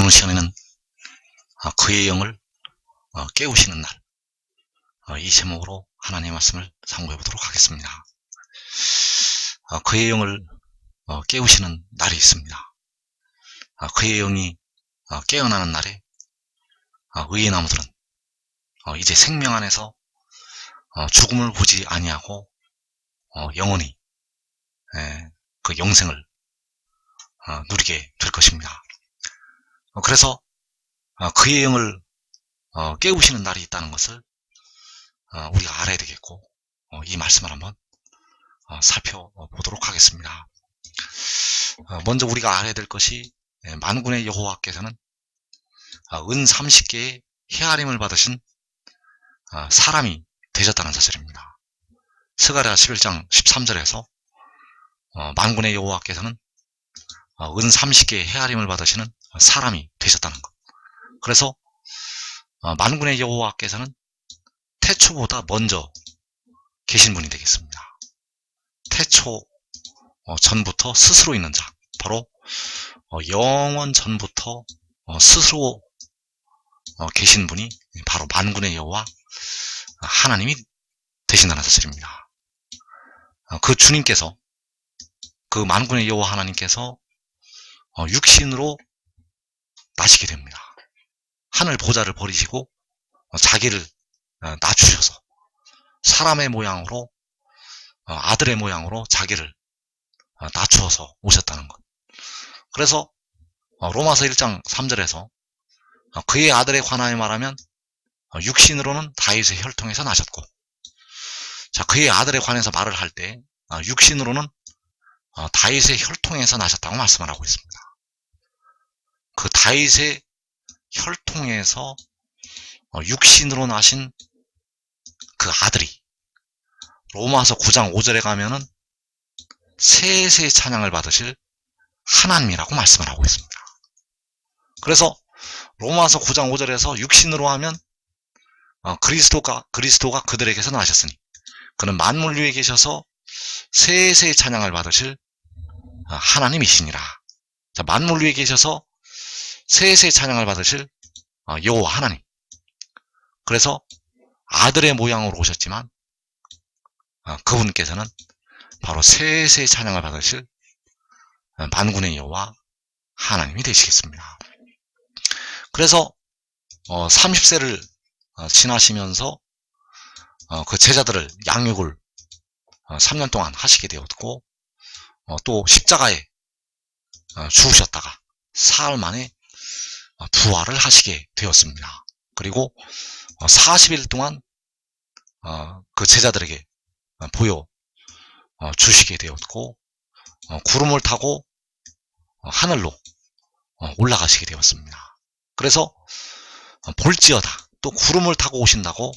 오늘 시간에는 그의 영을 깨우시는 날, 이 제목으로 하나님의 말씀을 상고해 보도록 하겠습니다. 그의 영을 깨우시는 날이 있습니다. 그의 영이 깨어나는 날에 의의 나무들은 이제 생명 안에서 죽음을 보지 아니하고 영원히 그 영생을 누리게 될 것입니다. 그래서 그의 영을 깨우시는 날이 있다는 것을 우리가 알아야 되겠고, 이 말씀을 한번 살펴보도록 하겠습니다. 먼저 우리가 알아야 될 것이, 만군의 여호와께서는 은 30개의 헤아림을 받으신 사람이 되셨다는 사실입니다. 스가랴 11장 13절에서 만군의 여호와께서는 은 30개의 헤아림을 받으시는 사람이 되셨다는 것. 그래서 만군의 여호와께서는 태초보다 먼저 계신 분이 되겠습니다. 태초 전부터 스스로 있는 자, 바로 영원 전부터 스스로 계신 분이 바로 만군의 여호와 하나님이 되신다는 사실입니다. 그 주님께서, 그 만군의 여호와 하나님께서 육신으로 나시게 됩니다. 하늘 보좌를 버리시고 자기를 낮추셔서 사람의 모양으로, 아들의 모양으로 자기를 낮추어서 오셨다는 것. 그래서 로마서 1장 3절에서 그의 아들에 관하여 말하면 육신으로는 다윗의 혈통에서 나셨고, 자, 그의 아들에 관해서 말을 할 때 육신으로는 다윗의 혈통에서 나셨다고 말씀을 하고 있습니다. 그 다윗의 혈통에서 육신으로 나신 그 아들이 로마서 9장 5절에 가면은 세세의 찬양을 받으실 하나님이라고 말씀을 하고 있습니다. 그래서 로마서 9장 5절에서 육신으로 하면 그리스도가 그들에게서 나셨으니 그는 만물 위에 계셔서 세세의 찬양을 받으실 하나님이시니라. 자, 만물 위에 계셔서 세세의 찬양을 받으실 여호와 하나님. 그래서 아들의 모양으로 오셨지만 그분께서는 바로 세세의 찬양을 받으실 만군의 여호와 하나님이 되시겠습니다. 그래서 30세를 지나시면서 그 제자들을 양육을 3년 동안 하시게 되었고, 또 십자가에 죽으셨다가 사흘 만에 부활을 하시게 되었습니다. 그리고 40일 동안 그 제자들에게 보여 주시게 되었고, 구름을 타고 하늘로 올라가시게 되었습니다. 그래서 볼지어다, 또 구름을 타고 오신다고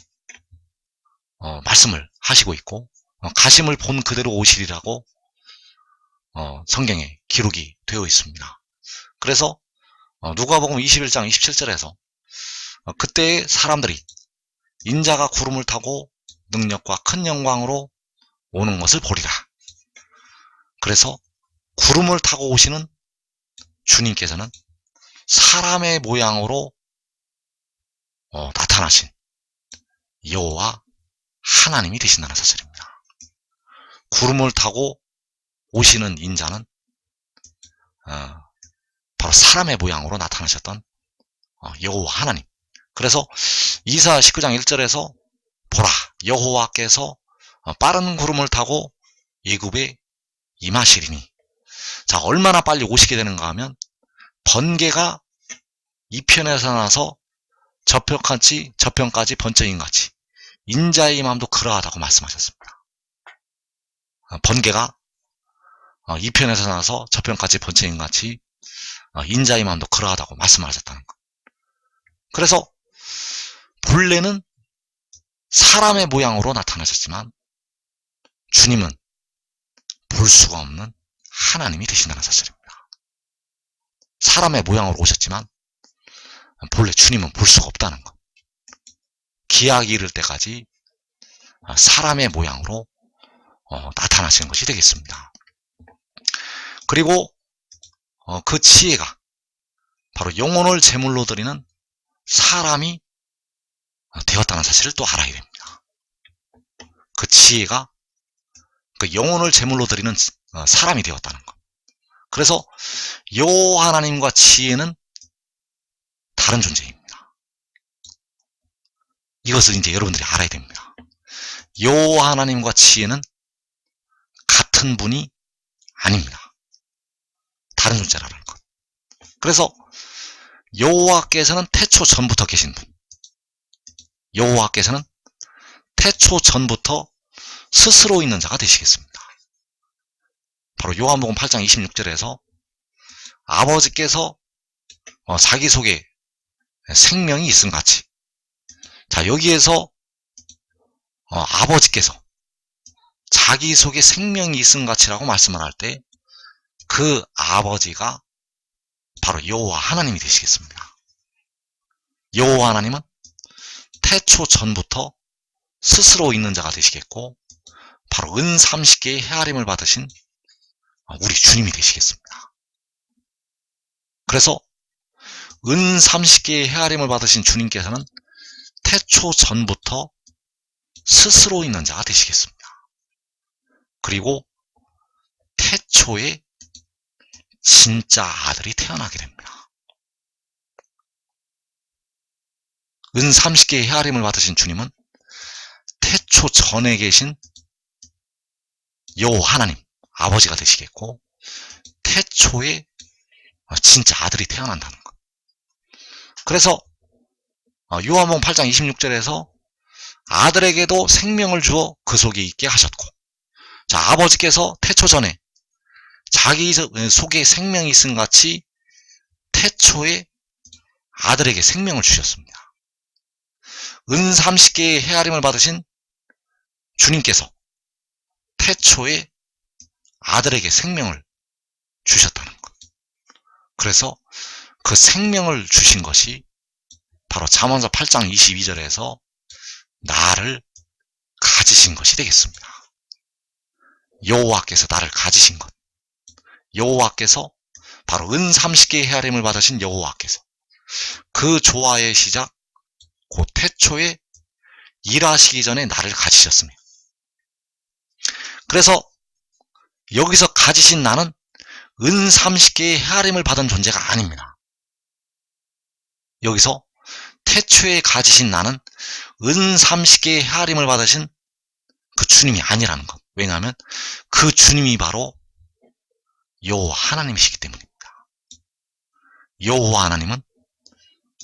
말씀을 하시고 있고, 가심을 본 그대로 오시리라고 성경에 기록이 되어 있습니다. 그래서 누가복음 21장 27절에서 그때의 사람들이 인자가 구름을 타고 능력과 큰 영광으로 오는 것을 보리라. 그래서 구름을 타고 오시는 주님께서는 사람의 모양으로 나타나신 여호와 하나님이 되신다는 사실입니다. 구름을 타고 오시는 인자는 바로 사람의 모양으로 나타나셨던 여호와 하나님. 그래서 이사야 19장 1절에서 보라, 여호와께서 빠른 구름을 타고 애굽에 임하시리니. 자, 얼마나 빨리 오시게 되는가 하면 번개가 이 편에서 나서 저편까지 번쩍인같이 인자의 임함도 그러하다고 말씀하셨습니다. 번개가 이 편에서 나서 저편까지 번쩍인같이 인자의 임함도 그러하다고 말씀하셨다는 것. 그래서 본래는 사람의 모양으로 나타나셨지만 주님은 볼 수가 없는 하나님이 되신다는 사실입니다. 사람의 모양으로 오셨지만 본래 주님은 볼 수가 없다는 것. 기약이 이를 때까지 사람의 모양으로 나타나시는 것이 되겠습니다. 그리고 그 지혜가 바로 영혼을 제물로 드리는 사람이 되었다는 사실을 또 알아야 됩니다. 그 지혜가 그 영혼을 제물로 드리는 사람이 되었다는 것. 그래서 여호와 하나님과 지혜는 다른 존재입니다. 이것을 이제 여러분들이 알아야 됩니다. 여호와 하나님과 지혜는 같은 분이 아닙니다. 다른 존재라는 것. 그래서 여호와께서는 태초 전부터 계신 분. 여호와께서는 태초 전부터 스스로 있는 자가 되시겠습니다. 바로 요한복음 8장 26절에서 아버지께서 자기 속에 생명이 있음 같이, 자, 여기에서 아버지께서 자기 속에 생명이 있음 같이라고 말씀을 할 때 그 아버지가 바로 여호와 하나님이 되시겠습니다. 여호와 하나님은 태초 전부터 스스로 있는 자가 되시겠고, 바로 은 30개의 헤아림을 받으신 우리 주님이 되시겠습니다. 그래서 은 30개의 헤아림을 받으신 주님께서는 태초 전부터 스스로 있는 자가 되시겠습니다. 그리고 태초에 진짜 아들이 태어나게 됩니다. 은 30개의 헤아림을 받으신 주님은 태초 전에 계신 여호와 하나님, 아버지가 되시겠고, 태초에 진짜 아들이 태어난다는 것. 그래서 요한복음 8장 26절에서 아들에게도 생명을 주어 그 속에 있게 하셨고, 자, 아버지께서 태초 전에 자기 속에 생명이 있음 같이 태초에 아들에게 생명을 주셨습니다. 은 30개의 헤아림을 받으신 주님께서 태초에 아들에게 생명을 주셨다는 것. 그래서 그 생명을 주신 것이 바로 잠언서 8장 22절에서 나를 가지신 것이 되겠습니다. 여호와께서 나를 가지신 것. 여호와께서 바로 은 30개의 헤아림을 받으신 여호와께서 그 조화의 시작, 곧 태초에 일하시기 전에 나를 가지셨습니다. 그래서 여기서 가지신 나는 은 30개의 헤아림을 받은 존재가 아닙니다. 여기서 태초에 가지신 나는 은 30개의 헤아림을 받으신 그 주님이 아니라는 것. 왜냐하면 그 주님이 바로 여호와 하나님이시기 때문입니다. 여호와 하나님은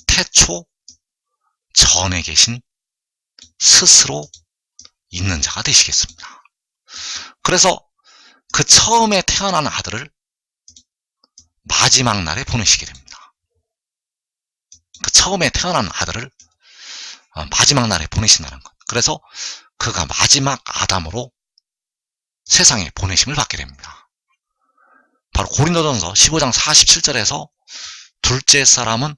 태초 전에 계신 스스로 있는 자가 되시겠습니다. 그래서 그 처음에 태어난 아들을 마지막 날에 보내시게 됩니다. 그 처음에 태어난 아들을 마지막 날에 보내신다는 것. 그래서 그가 마지막 아담으로 세상에 보내심을 받게 됩니다. 바로 고린도전서 15장 47절에서 둘째 사람은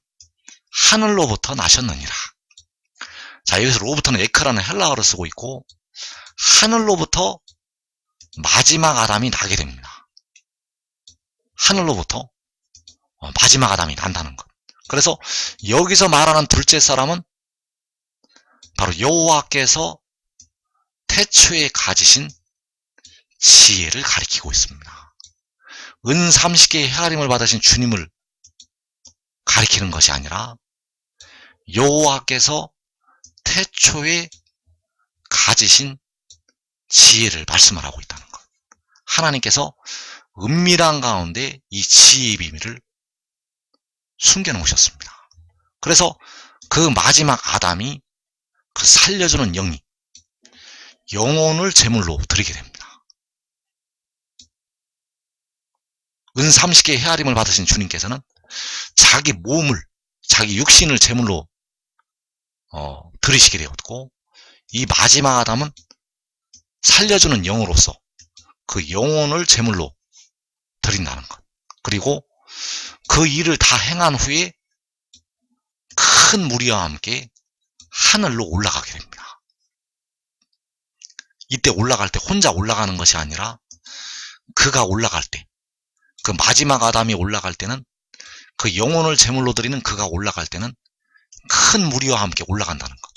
하늘로부터 나셨느니라. 자, 여기서 로부터는 에크라는 헬라어를 쓰고 있고, 하늘로부터 마지막 아담이 나게 됩니다. 하늘로부터 마지막 아담이 난다는 것. 그래서 여기서 말하는 둘째 사람은 바로 여호와께서 태초에 가지신 지혜를 가리키고 있습니다. 은 30개의 헤아림을 받으신 주님을 가리키는 것이 아니라 여호와께서 태초에 가지신 지혜를 말씀을 하고 있다는 것. 하나님께서 은밀한 가운데 이 지혜의 비밀을 숨겨놓으셨습니다. 그래서 그 마지막 아담이 그 살려주는 영이 영혼을 제물로 드리게 됩니다. 은 30개의 헤아림을 받으신 주님께서는 자기 몸을, 자기 육신을 제물로 드리시게 되었고, 이 마지막 아담은 살려주는 영으로서 그 영혼을 제물로 드린다는 것. 그리고 그 일을 다 행한 후에 큰 무리와 함께 하늘로 올라가게 됩니다. 이때 올라갈 때 혼자 올라가는 것이 아니라 그가 올라갈 때, 그 마지막 아담이 올라갈 때는 그 영혼을 제물로 드리는 그가 올라갈 때는 큰 무리와 함께 올라간다는 것.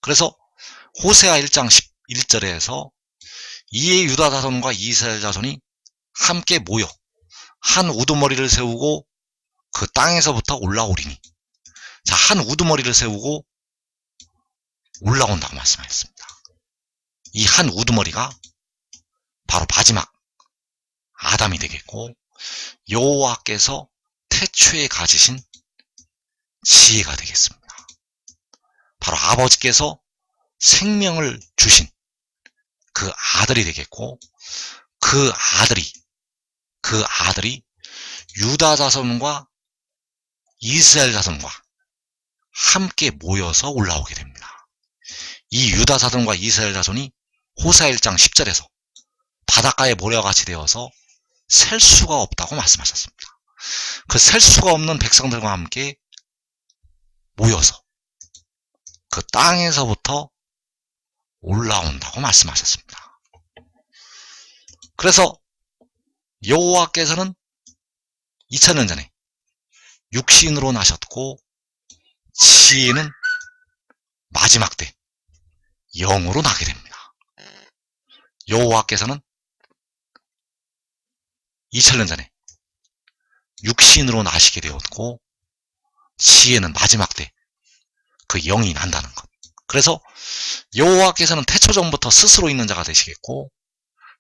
그래서 호세아 1장 11절에서 이에 유다 자손과 이스라엘 자손이 함께 모여 한 우두머리를 세우고 그 땅에서부터 올라오리니. 자, 한 우두머리를 세우고 올라온다고 말씀하셨습니다. 이 한 우두머리가 바로 마지막 아담이 되겠고, 여호와께서 태초에 가지신 지혜가 되겠습니다. 바로 아버지께서 생명을 주신 그 아들이 되겠고, 그 아들이 유다 자손과 이스라엘 자손과 함께 모여서 올라오게 됩니다. 이 유다 자손과 이스라엘 자손이 호세아 1장 10절에서 바닷가의 모래같이 되어서 셀 수가 없다고 말씀하셨습니다. 그 셀 수가 없는 백성들과 함께 모여서 그 땅에서부터 올라온다고 말씀하셨습니다. 그래서 여호와께서는 2000년 전에 육신으로 나셨고, 지혜는 마지막 때 영으로 나게 됩니다. 여호와께서는 2000년 전에 육신으로 나시게 되었고, 지혜는 마지막 때 그 영이 난다는 것. 그래서 여호와께서는 태초전부터 스스로 있는 자가 되시겠고,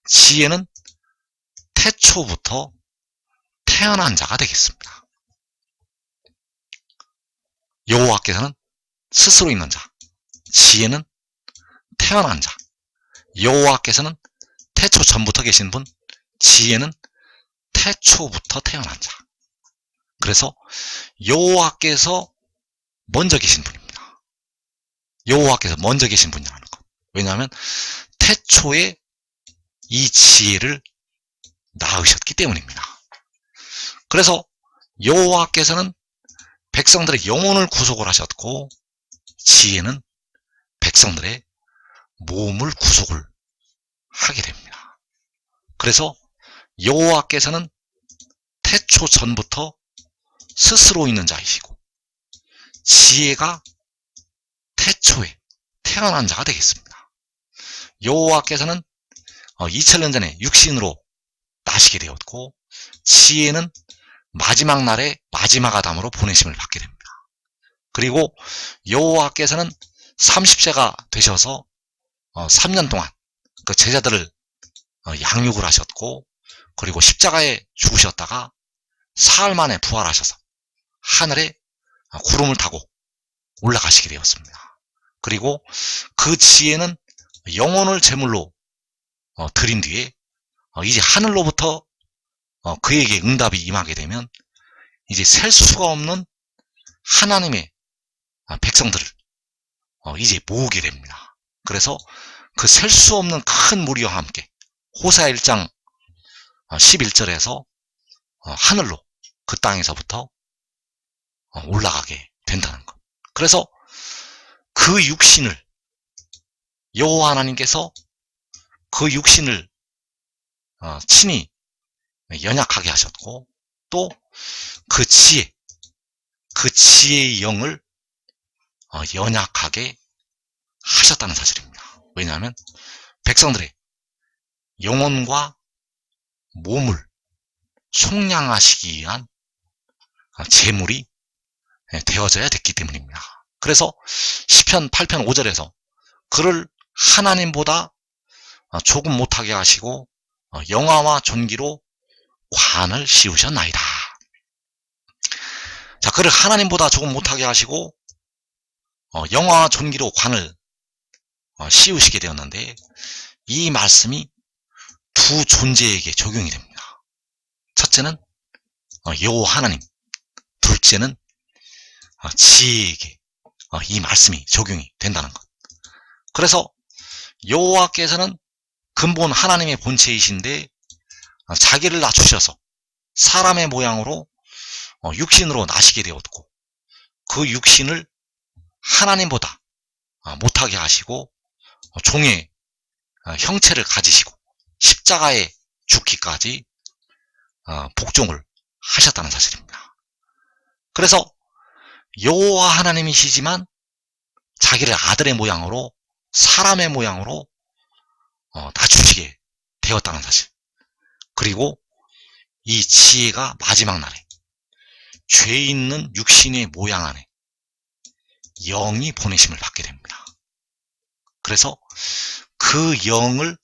지혜는 태초부터 태어난 자가 되겠습니다. 여호와께서는 스스로 있는 자, 지혜는 태어난 자. 여호와께서는 태초 전부터 계신 분, 지혜는 태초부터 태어난 자. 그래서 여호와께서 먼저 계신 분입니다. 여호와께서 먼저 계신 분이라는 것. 왜냐하면 태초에 이 지혜를 낳으셨기 때문입니다. 그래서 여호와께서는 백성들의 영혼을 구속을 하셨고, 지혜는 백성들의 몸을 구속을 하게 됩니다. 그래서 여호와께서는 태초 전부터 스스로 있는 자이시고, 지혜가 태초에 태어난 자가 되겠습니다. 여호와께서는 2000년 전에 육신으로 나시게 되었고, 지혜는 마지막 날에 마지막 아담으로 보내심을 받게 됩니다. 그리고 여호와께서는 30세가 되셔서 3년 동안 그 제자들을 양육을 하셨고, 그리고 십자가에 죽으셨다가 사흘 만에 부활하셔서 하늘에 구름을 타고 올라가시게 되었습니다. 그리고 그 지혜는 영혼을 제물로 드린 뒤에 이제 하늘로부터 그에게 응답이 임하게 되면 이제 셀 수가 없는 하나님의 백성들을 이제 모으게 됩니다. 그래서 그 셀 수 없는 큰 무리와 함께 호세아 1장 11절에서 하늘로 그 땅에서부터 올라가게 된다는 것. 그래서 그 육신을 여호와 하나님께서 그 육신을 친히 연약하게 하셨고, 또 그 지혜의 영을 연약하게 하셨다는 사실입니다. 왜냐하면 백성들의 영혼과 몸을 속량하시기 위한 제물이 되어져야 됐기 때문입니다. 그래서 시편 8편 5절에서 그를 하나님보다 조금 못하게 하시고 영화와 존귀로 관을 씌우셨나이다. 자, 그를 하나님보다 조금 못하게 하시고 영화와 존귀로 관을 씌우시게 되었는데, 이 말씀이 두 존재에게 적용이 됩니다. 첫째는 여호와 하나님, 둘째는 지혜에게 이 말씀이 적용이 된다는 것. 그래서 여호와께서는 근본 하나님의 본체이신데 자기를 낮추셔서 사람의 모양으로 육신으로 나시게 되었고, 그 육신을 하나님보다 못하게 하시고 종의 형체를 가지시고 십자가에 죽기까지 복종을 하셨다는 사실입니다. 그래서 여호와 하나님이시지만 자기를 아들의 모양으로, 사람의 모양으로 낮추시게 되었다는 사실. 그리고 이 지혜가 마지막 날에 죄 있는 육신의 모양 안에 영이 보내심을 받게 됩니다. 그래서 그 영을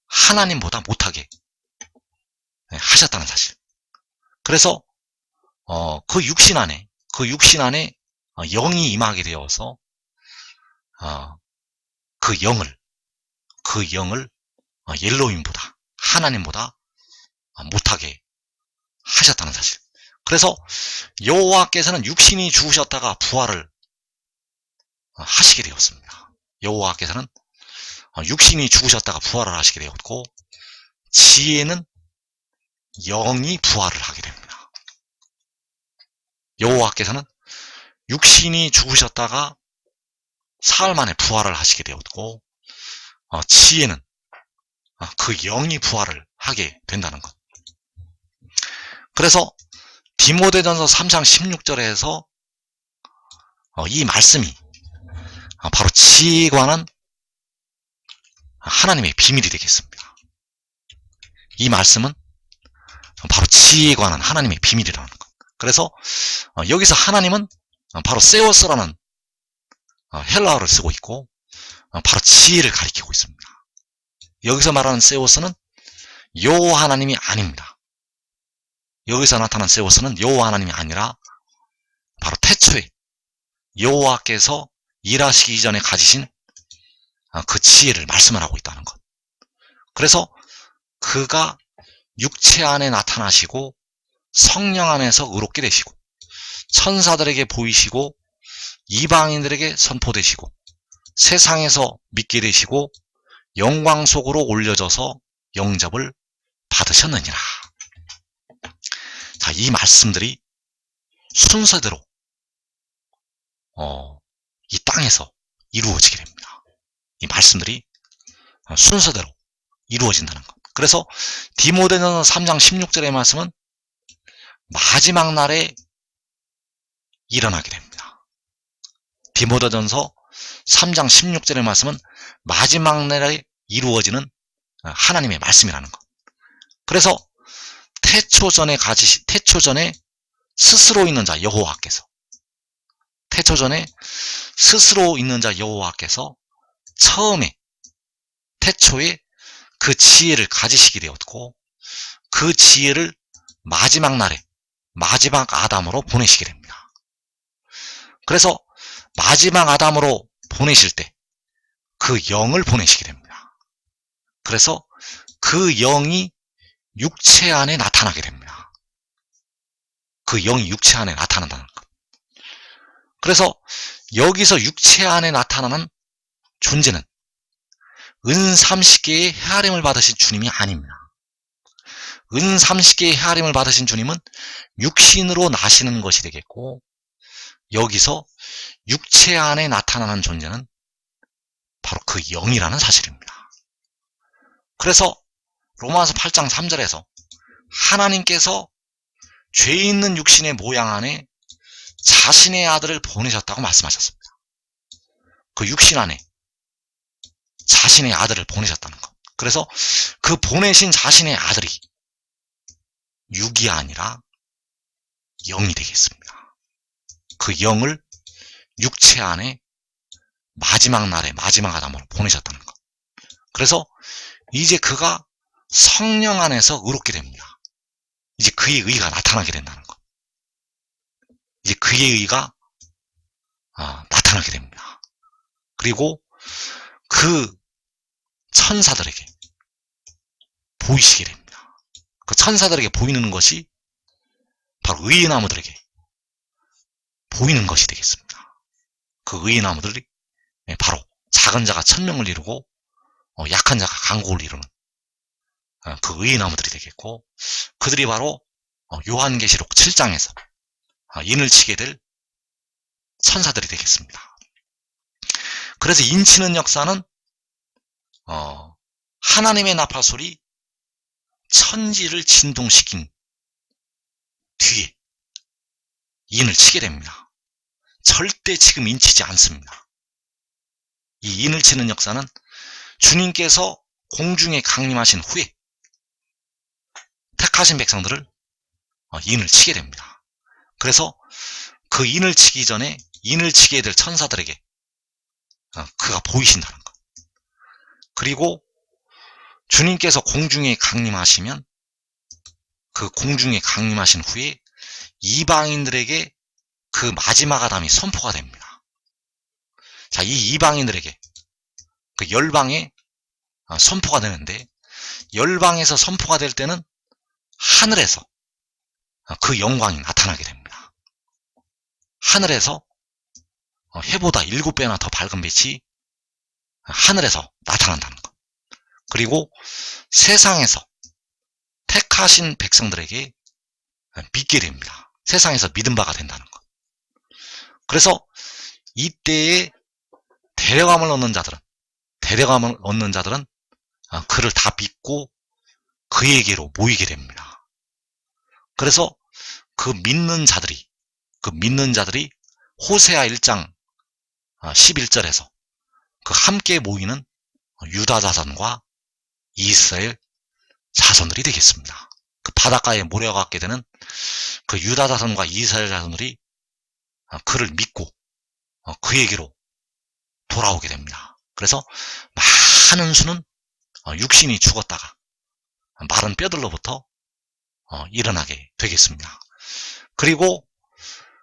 하나님보다 못하게 하셨다는 사실. 그래서 그 육신 안에 영이 임하게 되어서 그 영을 엘로힘보다, 하나님보다 못하게 하셨다는 사실. 그래서 여호와께서는 육신이 죽으셨다가 부활을 하시게 되었습니다. 여호와께서는 육신이 죽으셨다가 부활을 하시게 되었고, 지혜는 영이 부활을 하게 됩니다. 여호와께서는 육신이 죽으셨다가 사흘 만에 부활을 하시게 되었고, 지혜는 그 영이 부활을 하게 된다는 것. 그래서 디모데전서 3장 16절에서 이 말씀이 바로 지혜에 관한 하나님의 비밀이 되겠습니다. 이 말씀은 바로 지혜에 관한 하나님의 비밀이라는 것. 그래서 여기서 하나님은 바로 세오스라는 헬라어를 쓰고 있고, 바로 지혜를 가리키고 있습니다. 여기서 말하는 세오스는 여호와 하나님이 아닙니다. 여기서 나타난 세오스는 여호와 하나님이 아니라 바로 태초에 여호와께서 일하시기 이전에 가지신 그 지혜를 말씀을 하고 있다는 것. 그래서 그가 육체 안에 나타나시고 성령 안에서 의롭게 되시고 천사들에게 보이시고 이방인들에게 선포되시고 세상에서 믿게 되시고 영광 속으로 올려져서 영접을 받으셨느니라. 자, 이 말씀들이 순서대로 이 땅에서 이루어지게 됩니다. 이 말씀들이 순서대로 이루어진다는 것. 그래서 디모데전서 3장 16절의 말씀은 마지막 날에 일어나게 됩니다. 디모데전서 3장 16절의 말씀은 마지막 날에 이루어지는 하나님의 말씀이라는 것. 그래서 태초전에 스스로 있는 자 여호와께서, 태초전에 스스로 있는 자 여호와께서 처음에 태초에 그 지혜를 가지시게 되었고, 그 지혜를 마지막 날에 마지막 아담으로 보내시게 됩니다. 그래서 마지막 아담으로 보내실 때 그 영을 보내시게 됩니다. 그래서 그 영이 육체 안에 나타나게 됩니다. 그 영이 육체 안에 나타난다는 것. 그래서 여기서 육체 안에 나타나는 존재는 은 30개의 헤아림을 받으신 주님이 아닙니다. 은 30개의 헤아림을 받으신 주님은 육신으로 나시는 것이 되겠고, 여기서 육체 안에 나타나는 존재는 바로 그 영이라는 사실입니다. 그래서 로마서 8장 3절에서 하나님께서 죄 있는 육신의 모양 안에 자신의 아들을 보내셨다고 말씀하셨습니다. 그 육신 안에 자신의 아들을 보내셨다는 것. 그래서 그 보내신 자신의 아들이 육이 아니라 영이 되겠습니다. 그 영을 육체 안에 마지막 날에 마지막 아담으로 보내셨다는 것. 그래서 이제 그가 성령 안에서 의롭게 됩니다. 이제 그의 의가 나타나게 된다는 것. 이제 그의 의가 나타나게 됩니다. 그리고 그 천사들에게 보이시게 됩니다. 그 천사들에게 보이는 것이 바로 의의 나무들에게 보이는 것이 되겠습니다. 그 의의 나무들이 바로 작은 자가 1000명을 이루고 약한 자가 강국을 이루는 그 의의 나무들이 되겠고, 그들이 바로 요한계시록 7장에서 인을 치게 될 천사들이 되겠습니다. 그래서 인치는 역사는 하나님의 나팔소리 천지를 진동시킨 뒤에 인을 치게 됩니다. 절대 지금 인치지 않습니다. 이 인을 치는 역사는 주님께서 공중에 강림하신 후에 택하신 백성들을 인을 치게 됩니다. 그래서 그 인을 치기 전에 인을 치게 될 천사들에게 그가 보이신다는 것. 그리고 주님께서 공중에 강림하시면 그 공중에 강림하신 후에 이방인들에게 그 마지막 아담이 선포가 됩니다. 자, 이 이방인들에게 그 열방에 선포가 되는데, 열방에서 선포가 될 때는 하늘에서 그 영광이 나타나게 됩니다. 하늘에서 해보다 7배나 더 밝은 빛이 하늘에서 나타난다는 것. 그리고 세상에서 택하신 백성들에게 믿게 됩니다. 세상에서 믿은 바가 된다는 것. 그래서 이때에 데려감을 얻는 자들은 그를 다 믿고 그에게로 모이게 됩니다. 그래서 그 믿는 자들이 호세아 1장 11절에서 그 함께 모이는 유다 자손과 이스라엘 자손들이 되겠습니다. 그 바닷가에 모여갖게 되는 그 유다 자손과 이스라엘 자손들이 그를 믿고 그에게로 돌아오게 됩니다. 그래서 많은 수는 육신이 죽었다가 마른 뼈들로부터 일어나게 되겠습니다. 그리고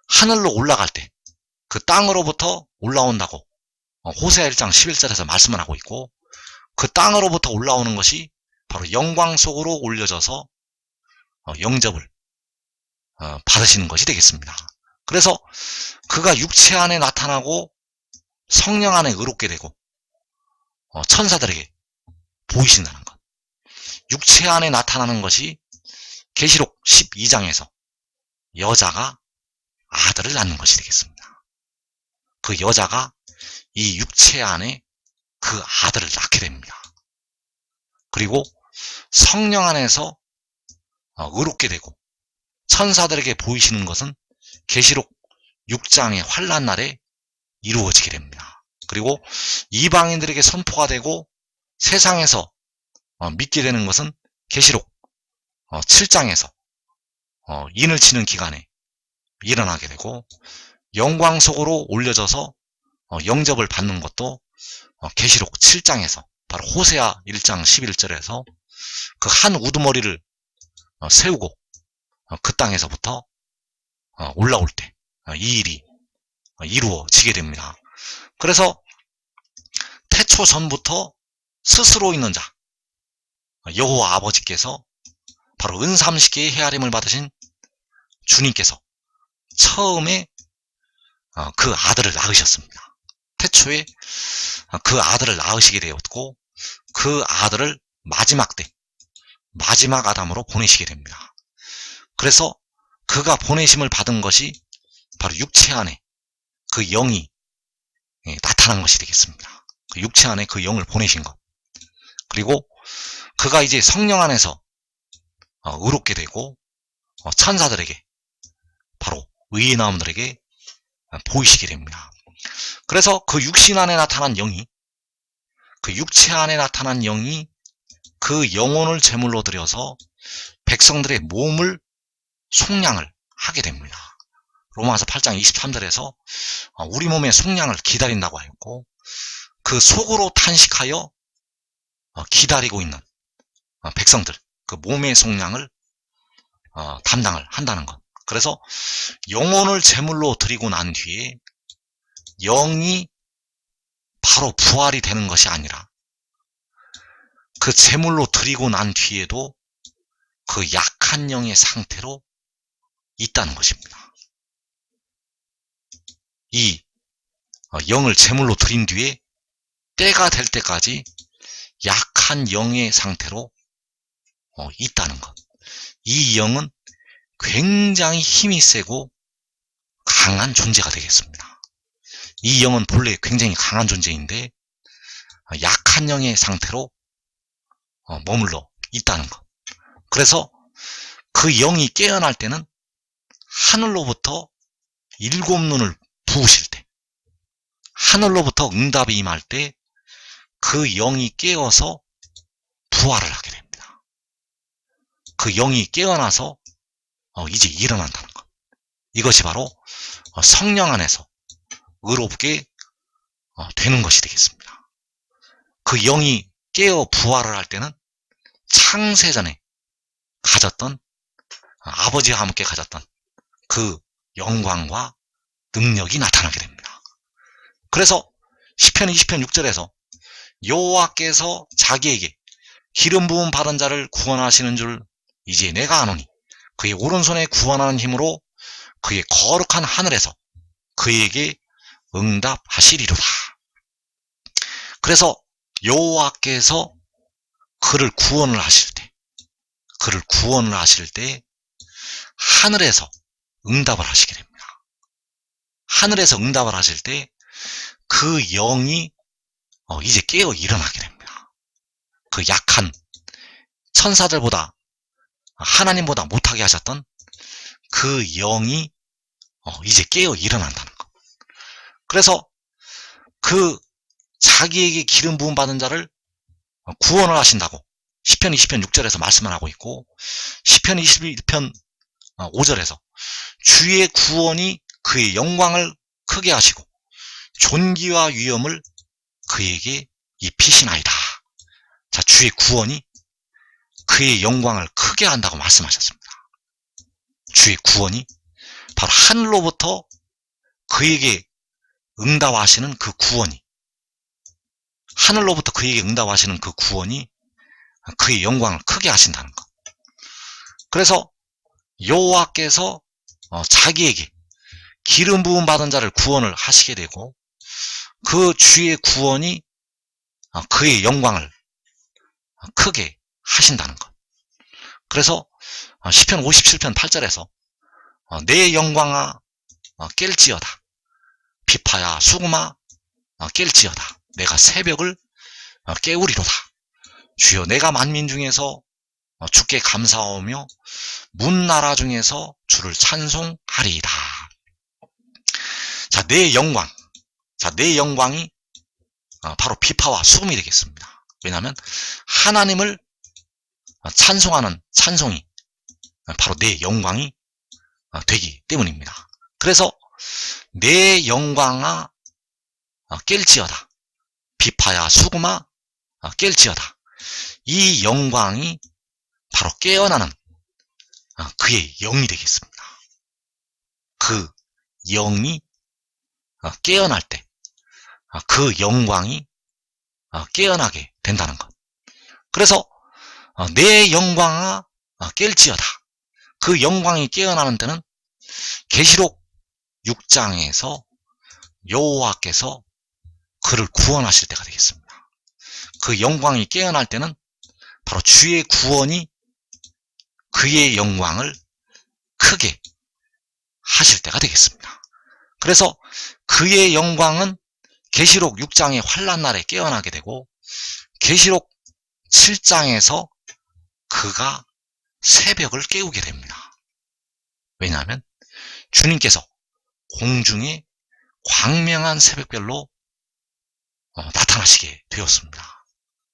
하늘로 올라갈 때 그 땅으로부터 올라온다고 호세아 1장 11절에서 말씀을 하고 있고, 그 땅으로부터 올라오는 것이 바로 영광 속으로 올려져서 영접을 받으시는 것이 되겠습니다. 그래서 그가 육체 안에 나타나고 성령 안에 의롭게 되고 천사들에게 보이신다는 것. 육체 안에 나타나는 것이 계시록 12장에서 여자가 아들을 낳는 것이 되겠습니다. 그 여자가 이 육체 안에 그 아들을 낳게 됩니다. 그리고 성령 안에서 의롭게 되고 천사들에게 보이시는 것은 계시록 6장의 환난 날에 이루어지게 됩니다. 그리고 이방인들에게 선포가 되고 세상에서 믿게 되는 것은 계시록 7장에서 인을 치는 기간에 일어나게 되고, 영광 속으로 올려져서 영접을 받는 것도 계시록 7장에서 바로 호세아 1장 11절에서 그 한 우두머리를 세우고 그 땅에서부터 올라올 때 이 일이 이루어지게 됩니다. 그래서 태초 전부터 스스로 있는 자 여호와 아버지께서 바로 은삼시계의 헤아림을 받으신 주님께서 처음에 그 아들을 낳으셨습니다. 태초에 그 아들을 낳으시게 되었고, 그 아들을 마지막 때 마지막 아담으로 보내시게 됩니다. 그래서 그가 보내심을 받은 것이 바로 육체 안에 그 영이 나타난 것이 되겠습니다. 그 육체 안에 그 영을 보내신 것. 그리고 그가 이제 성령 안에서 의롭게 되고 천사들에게 바로 의의 나옴들에게 보이시게 됩니다. 그래서 그 육신 안에 나타난 영이, 그 육체 안에 나타난 영이 그 영혼을 제물로 드려서 백성들의 몸을 속량을 하게 됩니다. 로마서 8장 23절에서 우리 몸의 속량을 기다린다고 하였고, 그 속으로 탄식하여 기다리고 있는 백성들, 그 몸의 속량을 담당을 한다는 것. 그래서 영혼을 제물로 드리고 난 뒤에 영이 바로 부활이 되는 것이 아니라 그 제물로 드리고 난 뒤에도 그 약한 영의 상태로 있다는 것입니다. 이 영을 제물로 드린 뒤에 때가 될 때까지 약한 영의 상태로 있다는 것. 이 영은 굉장히 힘이 세고 강한 존재가 되겠습니다. 이 영은 본래 굉장히 강한 존재인데 약한 영의 상태로 머물러 있다는 것. 그래서 그 영이 깨어날 때는 하늘로부터 일곱 눈을 부으실 때, 하늘로부터 응답이 임할 때 그 영이 깨어서 부활을 하게 됩니다. 그 영이 깨어나서 이제 일어난다는 것. 이것이 바로 성령 안에서 의롭게 되는 것이 되겠습니다. 그 영이 깨어 부활을 할 때는 창세전에 가졌던, 아버지와 함께 가졌던 그 영광과 능력이 나타나게 됩니다. 그래서 시편 20편 6절에서 여호와께서 자기에게 기름 부음 받은 자를 구원하시는 줄 이제 내가 아노니 그의 오른손에 구원하는 힘으로 그의 거룩한 하늘에서 그에게 응답하시리로다. 그래서 여호와께서 그를 구원을 하실 때 하늘에서 응답을 하시게 됩니다. 하늘에서 응답을 하실 때 그 영이 이제 깨어 일어나게 됩니다. 그 약한 천사들보다, 하나님보다 못하게 하셨던 그 영이 이제 깨어 일어난다는 것. 그래서 그 자기에게 기름 부음 받은 자를 구원을 하신다고 시편 20편 6절에서 말씀을 하고 있고, 시편 21편 5절에서 주의 구원이 그의 영광을 크게 하시고 존귀와 위엄을 그에게 입히시나이다. 자, 주의 구원이 그의 영광을 크게 한다고 말씀하셨습니다. 주의 구원이 바로 하늘로부터 그에게 응답하시는 그 구원이, 하늘로부터 그에게 응답하시는 그 구원이 그의 영광을 크게 하신다는 것. 그래서 여호와께서 자기에게 기름 부음 받은 자를 구원을 하시게 되고, 그 주의 구원이 그의 영광을 크게 하신다는 것. 그래서 시편 57편 8절에서 내 영광아 깰지어다, 비파야 수금아 깰지어다, 내가 새벽을 깨우리로다. 주여 내가 만민 중에서 주께 감사하며 문나라 중에서 주를 찬송하리이다. 자, 내 영광. 자, 내 영광이 바로 비파와 수금이 되겠습니다. 왜냐하면 하나님을 찬송하는 찬송이 바로 내 영광이 되기 때문입니다. 그래서 내 영광아 깰지어다, 비파야 수금아 깰지어다. 이 영광이 바로 깨어나는 그의 영이 되겠습니다. 그 영이 깨어날 때 그 영광이 깨어나게 된다는 것. 그래서 내 영광아 깰지어다. 그 영광이 깨어나는 때는 계시록 6장에서 여호와께서 그를 구원하실 때가 되겠습니다. 그 영광이 깨어날 때는 바로 주의 구원이 그의 영광을 크게 하실 때가 되겠습니다. 그래서 그의 영광은 계시록 6장의 환난날에 깨어나게 되고, 계시록 7장에서 그가 새벽을 깨우게 됩니다. 왜냐하면 주님께서 공중에 광명한 새벽별로 나타나시게 되었습니다.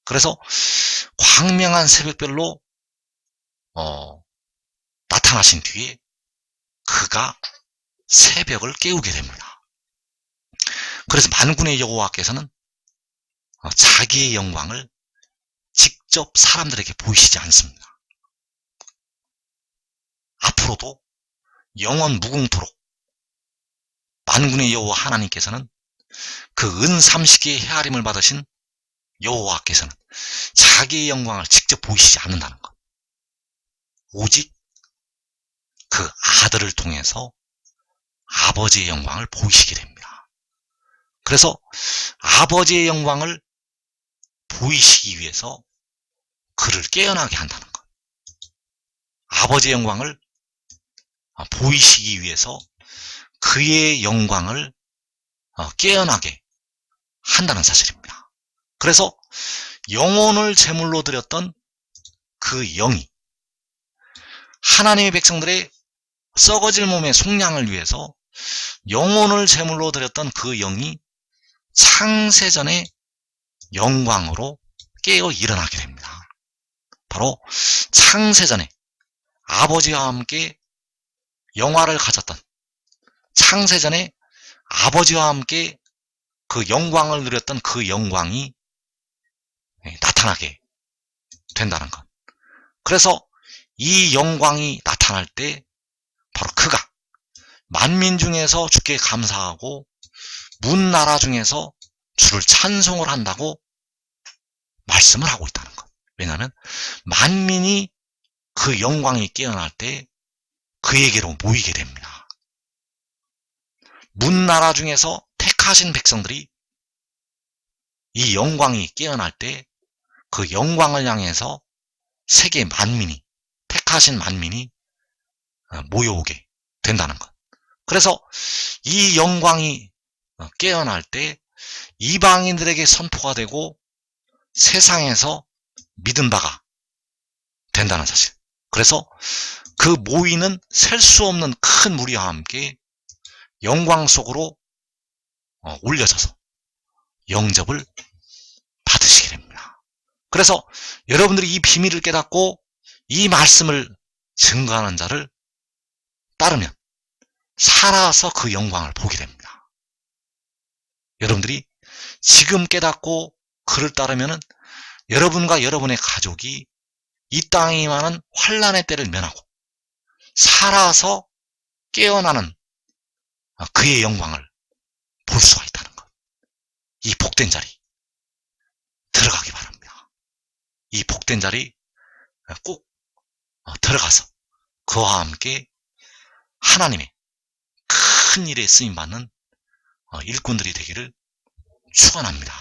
그래서 광명한 새벽별로 나타나신 뒤에 그가 새벽을 깨우게 됩니다. 그래서 만군의 여호와께서는 자기의 영광을 직접 사람들에게 보이시지 않습니다. 앞으로도 영원 무궁토록 만군의 여호와 하나님께서는 그 은30개의 헤아림을 받으신 여호와께서는 자기의 영광을 직접 보이시지 않는다는 것. 오직 그 아들을 통해서 아버지의 영광을 보이시게 됩니다. 그래서 아버지의 영광을 보이시기 위해서 그를 깨어나게 한다는 것. 아버지의 영광을 보이시기 위해서 그의 영광을 깨어나게 한다는 사실입니다. 그래서 영혼을 제물로 드렸던 그 영이 하나님의 백성들의 썩어질 몸의 속량을 위해서 영혼을 제물로 드렸던 그 영이 창세전의 영광으로 깨어 일어나게 됩니다. 바로 창세전에 아버지와 함께 영화를 가졌던, 창세전에 아버지와 함께 그 영광을 누렸던 그 영광이 나타나게 된다는 것. 그래서 이 영광이 나타날 때 바로 그가 만민 중에서 주께 감사하고 문 나라 중에서 주를 찬송을 한다고 말씀을 하고 있다는 것. 왜냐하면 만민이 그 영광이 깨어날 때 그에게로 모이게 됩니다. 문 나라 중에서 택하신 백성들이 이 영광이 깨어날 때 그 영광을 향해서 세계 만민이, 택하신 만민이 모여오게 된다는 것. 그래서 이 영광이 깨어날 때 이방인들에게 선포가 되고 세상에서 믿은 바가 된다는 사실. 그래서 그 모이는 셀 수 없는 큰 무리와 함께 영광 속으로 올려져서 영접을 받으시게 됩니다. 그래서 여러분들이 이 비밀을 깨닫고 이 말씀을 증거하는 자를 따르면 살아서 그 영광을 보게 됩니다. 여러분들이 지금 깨닫고 그를 따르면 여러분과 여러분의 가족이 이 땅에 임하는 환난의 때를 면하고 살아서 깨어나는 그의 영광을 볼 수가 있다는 것. 이 복된 자리 들어가기 바랍니다. 이 복된 자리 꼭 들어가서 그와 함께 하나님의 큰 일에 쓰임받는 일꾼들이 되기를 축원합니다.